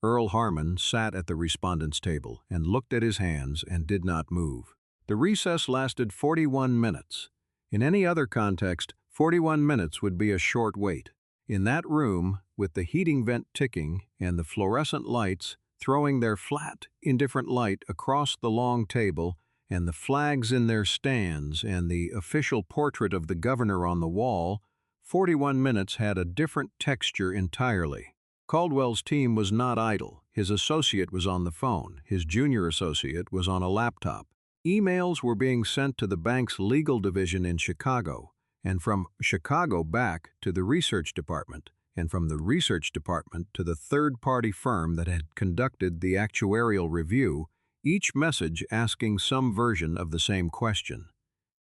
Earl Harmon sat at the respondent's table and looked at his hands and did not move. The recess lasted 41 minutes. In any other context, 41 minutes would be a short wait. In that room, with the heating vent ticking and the fluorescent lights throwing their flat, indifferent light across the long table, and the flags in their stands and the official portrait of the governor on the wall, 41 minutes had a different texture entirely. Caldwell's team was not idle. His associate was on the phone. His junior associate was on a laptop. Emails were being sent to the bank's legal division in Chicago, and from Chicago back to the research department, and from the research department to the third-party firm that had conducted the actuarial review, each message asking some version of the same question.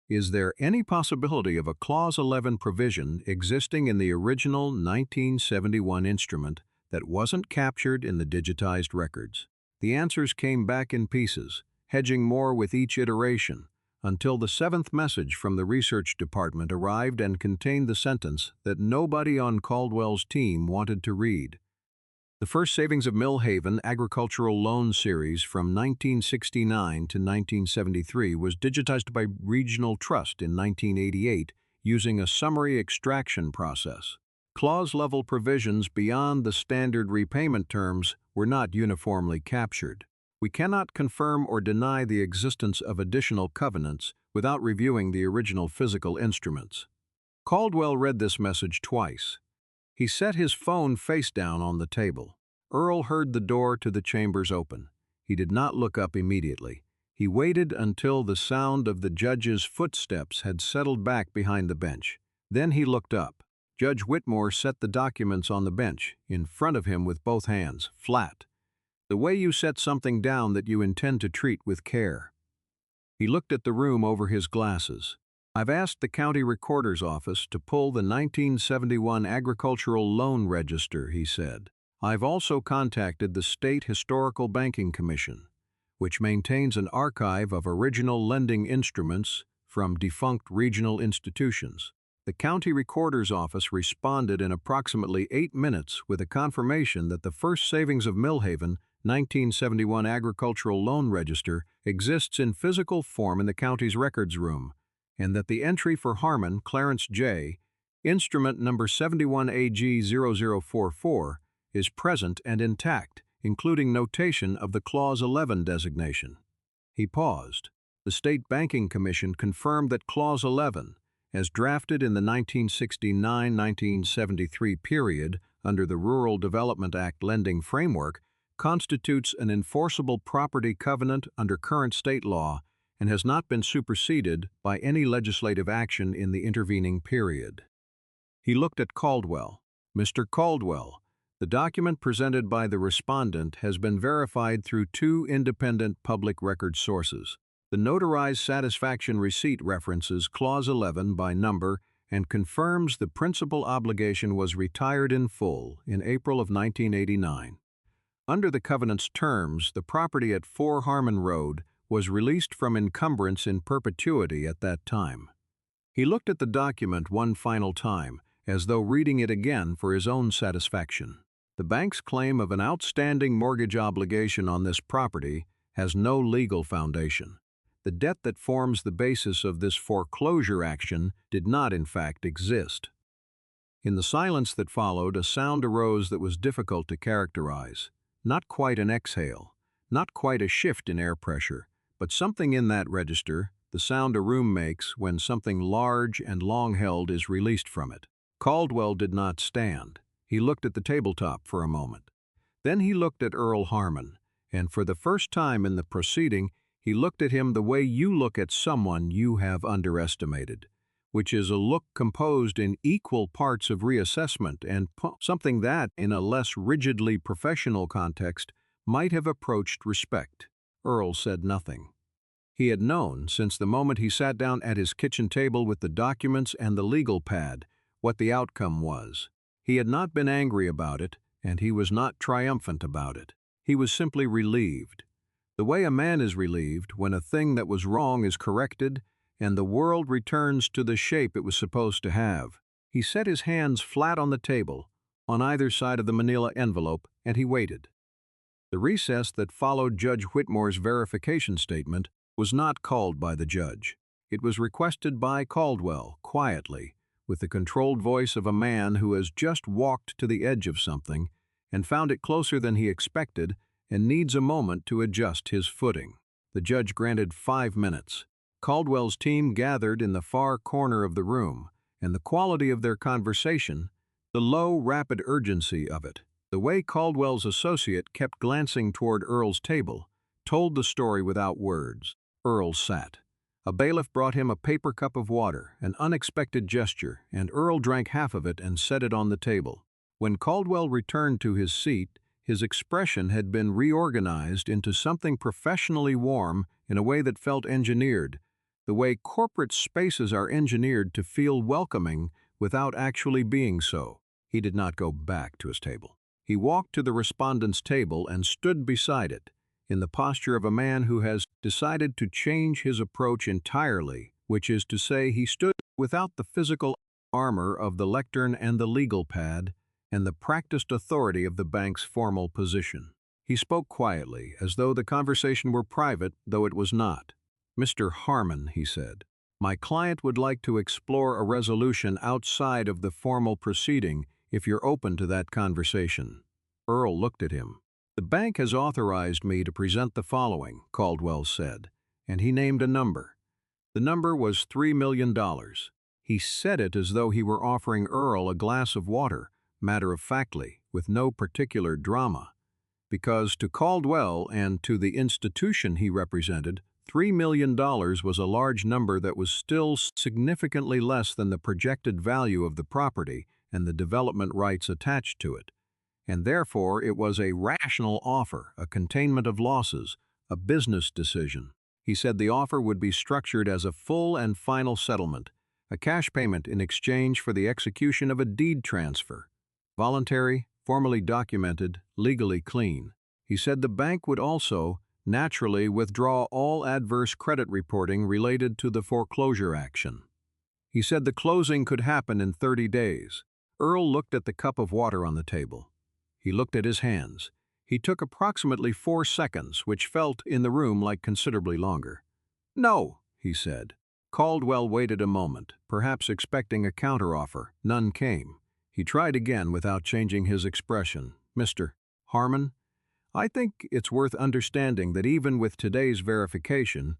Is there any possibility of a Clause 11 provision existing in the original 1971 instrument that wasn't captured in the digitized records? The answers came back in pieces, hedging more with each iteration, until the 7th message from the research department arrived and contained the sentence that nobody on Caldwell's team wanted to read. The First Savings of Millhaven Agricultural Loan Series from 1969 to 1973 was digitized by Regional Trust in 1988 using a summary extraction process. Clause-level provisions beyond the standard repayment terms were not uniformly captured. We cannot confirm or deny the existence of additional covenants without reviewing the original physical instruments. Caldwell read this message twice. He set his phone face down on the table. Earl heard the door to the chambers open. He did not look up immediately. He waited until the sound of the judge's footsteps had settled back behind the bench. Then he looked up. Judge Whitmore set the documents on the bench, in front of him with both hands, flat. The way you set something down that you intend to treat with care. He looked at the room over his glasses. I've asked the county recorder's office to pull the 1971 Agricultural Loan Register, he said. I've also contacted the State Historical Banking Commission, which maintains an archive of original lending instruments from defunct regional institutions. The county recorder's office responded in approximately 8 minutes with a confirmation that the First Savings of Millhaven 1971 Agricultural Loan Register exists in physical form in the county's records room, and that the entry for Harmon, Clarence J., instrument number 71AG0044, is present and intact, including notation of the Clause 11 designation. He paused. The State Banking Commission confirmed that Clause 11, as drafted in the 1969-1973 period under the Rural Development Act lending framework, constitutes an enforceable property covenant under current state law and has not been superseded by any legislative action in the intervening period. He looked at Caldwell. Mr. Caldwell, the document presented by the respondent has been verified through 2 independent public record sources. The notarized satisfaction receipt references Clause 11 by number and confirms the principal obligation was retired in full in April of 1989. Under the covenant's terms, the property at 4 Harmon Road was released from encumbrance in perpetuity at that time. He looked at the document one final time, as though reading it again for his own satisfaction. The bank's claim of an outstanding mortgage obligation on this property has no legal foundation. The debt that forms the basis of this foreclosure action did not, in fact, exist. In the silence that followed, a sound arose that was difficult to characterize. Not quite an exhale, not quite a shift in air pressure, but something in that register, the sound a room makes when something large and long-held is released from it. Caldwell did not stand. He looked at the tabletop for a moment. Then he looked at Earl Harmon, and for the first time in the proceeding, he looked at him the way you look at someone you have underestimated, which is a look composed in equal parts of reassessment and something that, in a less rigidly professional context, might have approached respect. Earl said nothing. He had known, since the moment he sat down at his kitchen table with the documents and the legal pad, what the outcome was. He had not been angry about it, and he was not triumphant about it. He was simply relieved. The way a man is relieved when a thing that was wrong is corrected and the world returns to the shape it was supposed to have. He set his hands flat on the table, on either side of the manila envelope, and he waited. The recess that followed Judge Whitmore's verification statement was not called by the judge. It was requested by Caldwell, quietly, with the controlled voice of a man who has just walked to the edge of something and found it closer than he expected and needs a moment to adjust his footing. The judge granted 5 minutes. Caldwell's team gathered in the far corner of the room, and the quality of their conversation, the low, rapid urgency of it, the way Caldwell's associate kept glancing toward Earl's table, told the story without words. Earl sat. A bailiff brought him a paper cup of water, an unexpected gesture, and Earl drank half of it and set it on the table. When Caldwell returned to his seat, his expression had been reorganized into something professionally warm in a way that felt engineered, the way corporate spaces are engineered to feel welcoming without actually being so. He did not go back to his table. He walked to the respondent's table and stood beside it, in the posture of a man who has decided to change his approach entirely, which is to say he stood without the physical armor of the lectern and the legal pad, and the practiced authority of the bank's formal position. He spoke quietly, as though the conversation were private, though it was not. "Mr. Harmon," he said, "my client would like to explore a resolution outside of the formal proceeding if you're open to that conversation." Earl looked at him. "The bank has authorized me to present the following," Caldwell said, and he named a number. The number was $3 million. He said it as though he were offering Earl a glass of water, matter-of-factly, with no particular drama. Because to Caldwell and to the institution he represented, $3 million was a large number that was still significantly less than the projected value of the property and the development rights attached to it. And therefore it was a rational offer, a containment of losses, a business decision. He said the offer would be structured as a full and final settlement, a cash payment in exchange for the execution of a deed transfer. Voluntary, formally documented, legally clean. He said the bank would also, naturally, withdraw all adverse credit reporting related to the foreclosure action. He said the closing could happen in 30 days. Earl looked at the cup of water on the table. He looked at his hands. He took approximately 4 seconds, which felt in the room like considerably longer. "No," he said. Caldwell waited a moment, perhaps expecting a counteroffer. None came. He tried again without changing his expression. "Mr. Harmon, I think it's worth understanding that even with today's verification,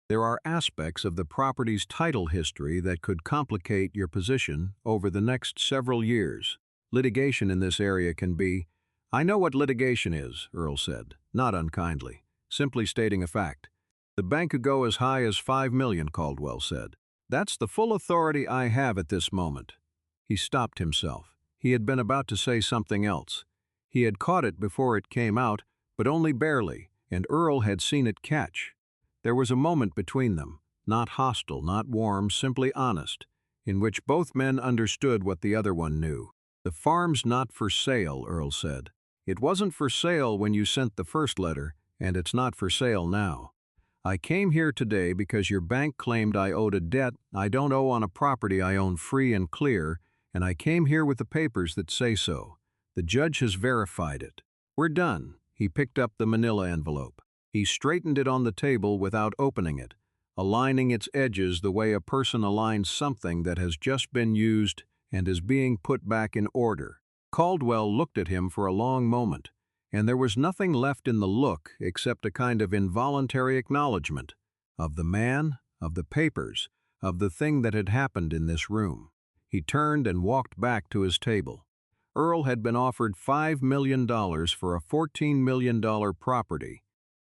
there are aspects of the property's title history that could complicate your position over the next several years. Litigation in this area can be—" "I know what litigation is," Earl said, not unkindly, simply stating a fact. "The bank could go as high as $5 million, Caldwell said. That's the full authority I have at this moment." He stopped himself. He had been about to say something else. He had caught it before it came out, but only barely, and Earl had seen it catch. There was a moment between them, not hostile, not warm, simply honest, in which both men understood what the other one knew. "The farm's not for sale," Earl said. "It wasn't for sale when you sent the first letter, and it's not for sale now. I came here today because your bank claimed I owed a debt I don't owe on a property I own free and clear, and I came here with the papers that say so. The judge has verified it. We're done." He picked up the manila envelope. He straightened it on the table without opening it, aligning its edges the way a person aligns something that has just been used and is being put back in order. Caldwell looked at him for a long moment, and there was nothing left in the look except a kind of involuntary acknowledgement of the man, of the papers, of the thing that had happened in this room. He turned and walked back to his table. Earl had been offered $5 million for a $14 million property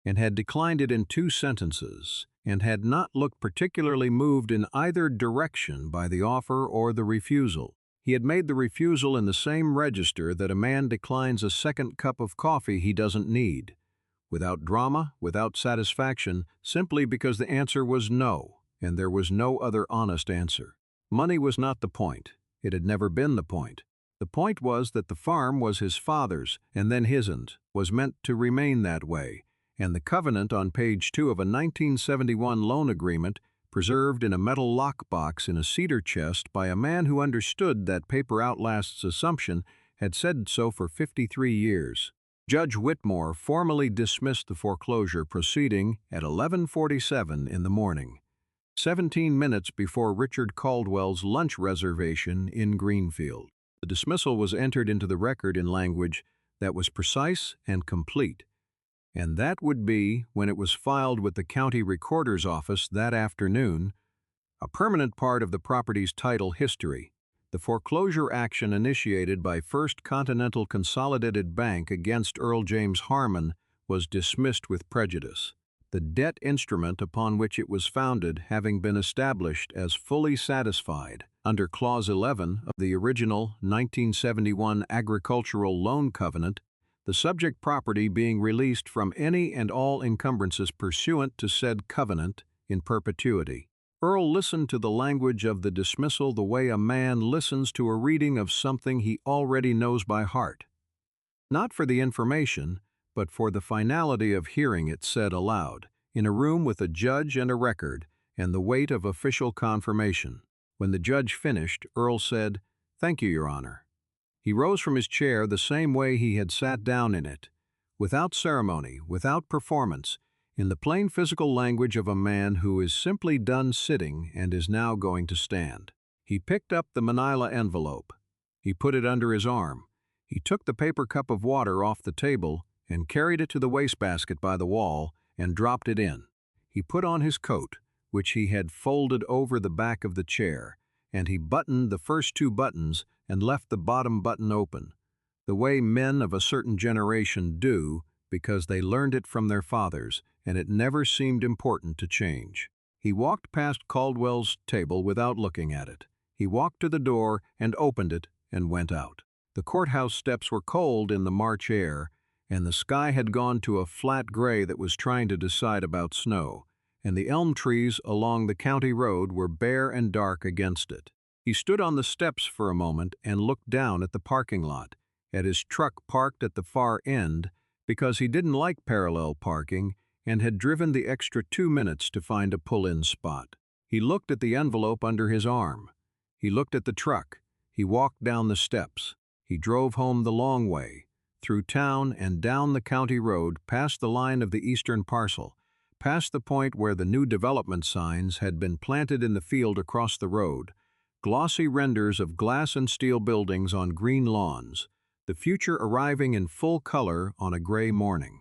and had declined it in 2 sentences and had not looked particularly moved in either direction by the offer or the refusal. He had made the refusal in the same register that a man declines a second cup of coffee he doesn't need, without drama, without satisfaction, simply because the answer was no, and there was no other honest answer. Money was not the point. It had never been the point. The point was that the farm was his father's, and then hisn't, was meant to remain that way, and the covenant on page 2 of a 1971 loan agreement, preserved in a metal lockbox in a cedar chest by a man who understood that paper outlasts assumption, had said so for 53 years. Judge Whitmore formally dismissed the foreclosure proceeding at 11:47 in the morning, 17 minutes before Richard Caldwell's lunch reservation in Greenfield. The dismissal was entered into the record in language that was precise and complete, and that would be, when it was filed with the county recorder's office that afternoon, a permanent part of the property's title history. The foreclosure action initiated by First Continental Consolidated Bank against Earl James Harmon was dismissed with prejudice, the debt instrument upon which it was founded having been established as fully satisfied under Clause 11 of the original 1971 Agricultural Loan Covenant, the subject property being released from any and all encumbrances pursuant to said covenant in perpetuity. Earl listened to the language of the dismissal the way a man listens to a reading of something he already knows by heart. Not for the information, but for the finality of hearing it said aloud, in a room with a judge and a record, and the weight of official confirmation. When the judge finished, Earl said, "Thank you, Your Honor." He rose from his chair the same way he had sat down in it, without ceremony, without performance, in the plain physical language of a man who is simply done sitting and is now going to stand. He picked up the manila envelope. He put it under his arm. He took the paper cup of water off the table and carried it to the wastebasket by the wall and dropped it in. He put on his coat, which he had folded over the back of the chair, and he buttoned the first two buttons and left the bottom button open, the way men of a certain generation do because they learned it from their fathers and it never seemed important to change. He walked past Caldwell's table without looking at it. He walked to the door and opened it and went out. The courthouse steps were cold in the March air, and the sky had gone to a flat gray that was trying to decide about snow, and the elm trees along the county road were bare and dark against it. He stood on the steps for a moment and looked down at the parking lot, at his truck parked at the far end because he didn't like parallel parking and had driven the extra 2 minutes to find a pull-in spot. He looked at the envelope under his arm. He looked at the truck. He walked down the steps. He drove home the long way, through town and down the county road, past the line of the eastern parcel, past the point where the new development signs had been planted in the field across the road, glossy renders of glass and steel buildings on green lawns, the future arriving in full color on a gray morning.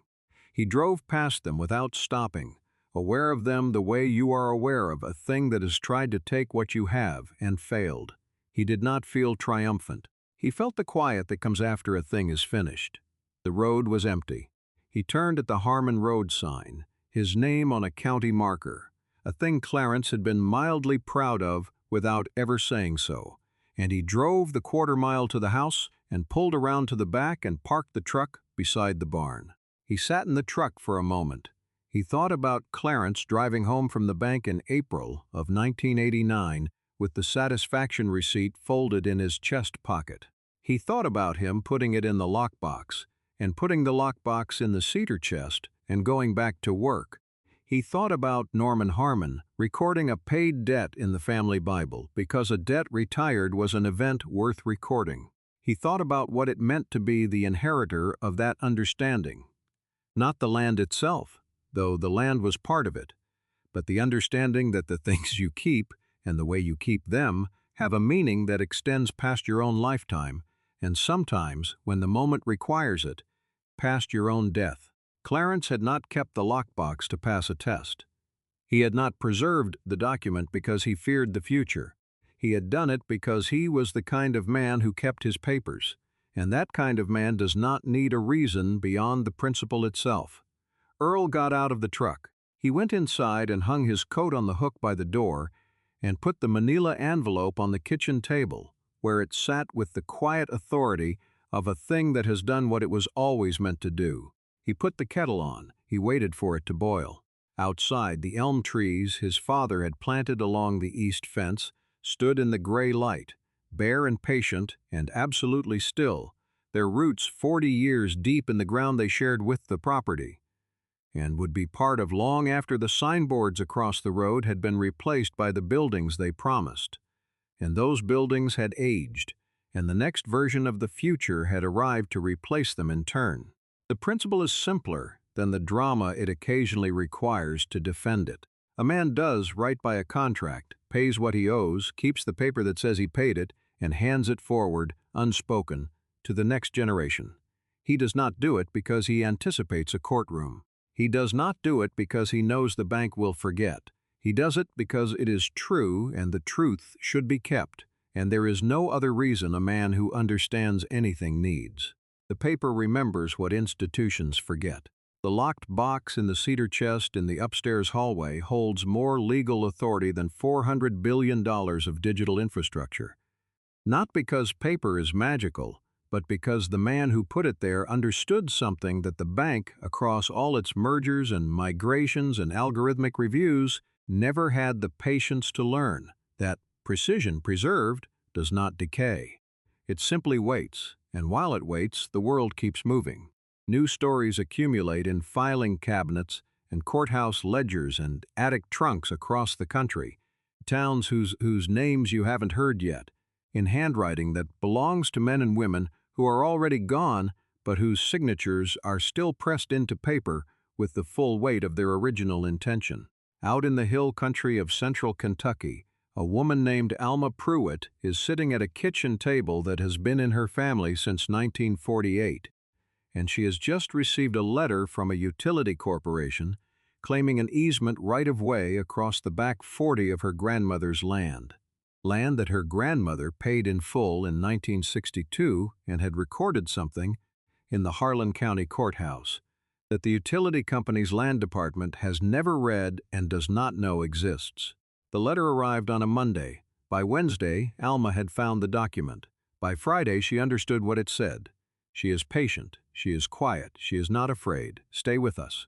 He drove past them without stopping, aware of them the way you are aware of a thing that has tried to take what you have and failed. He did not feel triumphant. He felt the quiet that comes after a thing is finished. The road was empty. He turned at the Harmon Road sign, his name on a county marker, a thing Clarence had been mildly proud of without ever saying so, and he drove the quarter-mile to the house and pulled around to the back and parked the truck beside the barn. He sat in the truck for a moment. He thought about Clarence driving home from the bank in April of 1989 with the satisfaction receipt folded in his chest pocket. He thought about him putting it in the lockbox and putting the lockbox in the cedar chest and going back to work. He thought about Norman Harmon recording a paid debt in the family Bible because a debt retired was an event worth recording. He thought about what it meant to be the inheritor of that understanding. Not the land itself, though the land was part of it, but the understanding that the things you keep and the way you keep them have a meaning that extends past your own lifetime, and sometimes, when the moment requires it, past your own death. Clarence had not kept the lockbox to pass a test. He had not preserved the document because he feared the future. He had done it because he was the kind of man who kept his papers, and that kind of man does not need a reason beyond the principle itself. Earl got out of the truck. He went inside and hung his coat on the hook by the door and put the manila envelope on the kitchen table, where it sat with the quiet authority of a thing that has done what it was always meant to do. He put the kettle on. He waited for it to boil. Outside, the elm trees his father had planted along the east fence stood in the gray light, bare and patient and absolutely still, their roots 40 years deep in the ground they shared with the property, and would be part of long after the signboards across the road had been replaced by the buildings they promised. And those buildings had aged, and the next version of the future had arrived to replace them in turn. The principle is simpler than the drama it occasionally requires to defend it. A man does right by a contract, pays what he owes, keeps the paper that says he paid it, and hands it forward, unspoken, to the next generation. He does not do it because he anticipates a courtroom. He does not do it because he knows the bank will forget. He does it because it is true and the truth should be kept, and there is no other reason a man who understands anything needs. The paper remembers what institutions forget. The locked box in the cedar chest in the upstairs hallway holds more legal authority than $400 billion of digital infrastructure. Not because paper is magical, but because the man who put it there understood something that the bank, across all its mergers and migrations and algorithmic reviews, never had the patience to learn, that precision preserved does not decay. It simply waits, and while it waits, the world keeps moving. New stories accumulate in filing cabinets and courthouse ledgers and attic trunks across the country, towns whose names you haven't heard yet, in handwriting that belongs to men and women who are already gone but whose signatures are still pressed into paper with the full weight of their original intention. Out in the hill country of central Kentucky, a woman named Alma Pruitt is sitting at a kitchen table that has been in her family since 1948, and she has just received a letter from a utility corporation claiming an easement right-of-way across the back 40 of her grandmother's land. Land that her grandmother paid in full in 1962 and had recorded something in the Harlan County Courthouse that the utility company's land department has never read and does not know exists. The letter arrived on a Monday. By Wednesday, Alma had found the document. By Friday, she understood what it said. She is patient. She is quiet. She is not afraid. Stay with us.